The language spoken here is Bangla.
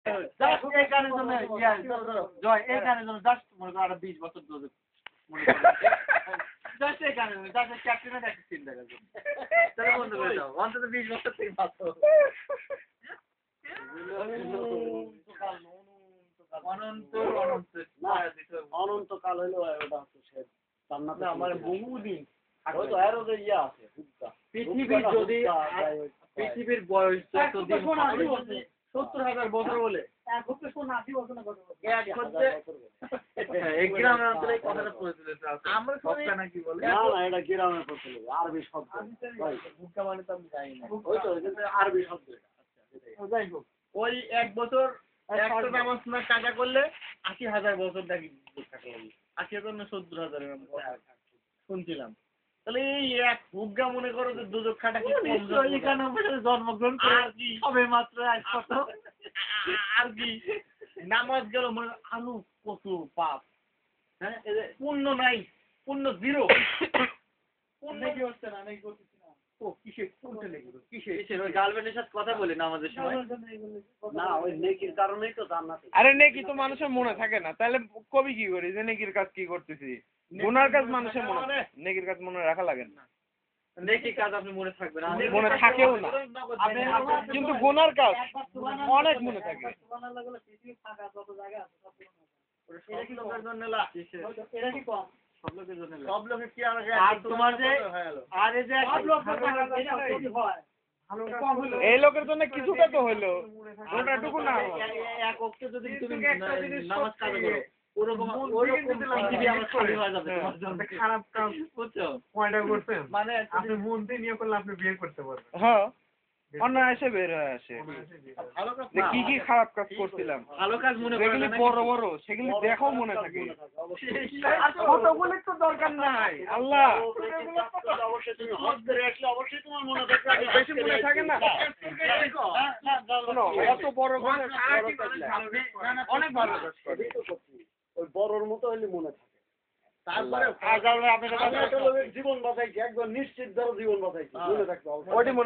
জাস্ট এই গানের জন্য জয় এই গানের জন্য জাস্ট মনে করো আরো 20 বছর ধরে মনে করো জাস্ট এই গানের জন্য জাস্ট ক্যাপ্টেনের একটা সিন দেখার জন্য তাহলে বন্ধ করে দাও অন্তত 20 বছর থেকে বাঁচো অনন্তকাল হইলো ওটা হচ্ছে সে জান্নাতে আমার বহুদিন হয়তো আরো যে ইয়া আছে পৃথিবীর যদি পৃথিবীর বয়স যতদিন 70,000 বছর বলে এক গ্রামের অঞ্চলে এই কথাটা প্রচলিত আছে আমরা সবটা নাকি বলে না না এটা গ্রামের প্রচলিত আরবি শব্দ ভুক্কা মানে তো আমি জানি না ওই তো কিন্তু আরবি শব্দ এটা যাই হোক ওই এক বছর একটা নামাজ না কাজা করলে 80,000 বছর নাকি থাকতে হবে 80,000 না 70,000 শুনছিলাম তাহলে এই এক ভুগ্গা মনে করো যে দুজক খাটা কি এখানে জন্মগ্রহণ করে সবে মাত্র আজ কত আর কি নামাজ গেল মানে আলু কচু পাপ হ্যাঁ পূর্ণ নাই পূর্ণ জিরো পূর্ণ কি হচ্ছে না নাকি করতেছি না ও কিসে কোনটা নেই কিসে ওই গার্লফ্রেন্ডের সাথে কথা বলে নামাজের সময় না ওই নেকির কারণেই তো জান্নাতে আরে নেকি তো মানুষের মনে থাকে না তাহলে কবি কি করি যে নেকির কাজ কি করতেছি গুনার কাজ মানুষের মনে নেকির কাজ মনে রাখা লাগে না নেকির কাজ আপনি মনে থাকবে না মনে থাকেও না কিন্তু গুনার কাজ অনেক মনে থাকে সব লোকের কি আর তোমার যে আর এই যে এই লোকের জন্য কিছুটা তো হইলো ওটাটুকু না এক ওয়াক্ত যদি তুমি নামাজ কাজা করো ওরকম পৃথিবী আমার খালি হয়ে যাবে তোমার জন্য খারাপ কাজ বুঝছো পয়টা করছেন মানে আপনি মন দিয়ে নিয়ে করলে আপনি বিয়ে করতে পারবেন হ্যাঁ অনায়াসে বের হয়ে আসে ভালো কাজ যে কি কি খারাপ কাজ করছিলাম ভালো কাজ মনে করে যেগুলি বড় বড় সেগুলি দেখাও মনে থাকে আর কতগুলি তো দরকার নাই আল্লাহ অবশ্যই তুমি হজ করে আসলে অবশ্যই তোমার মনে থাকবে বেশি মনে থাকে না শোনো, অত বড় করে অনেক ভালো কাজ করে ওই বড়র মতো হইলে মনে থাকে তারপরে জীবন বাঁচাইছি একবার নিশ্চিত ধরো জীবন বাঁচাইছি মনে থাকবে ওইটি মনে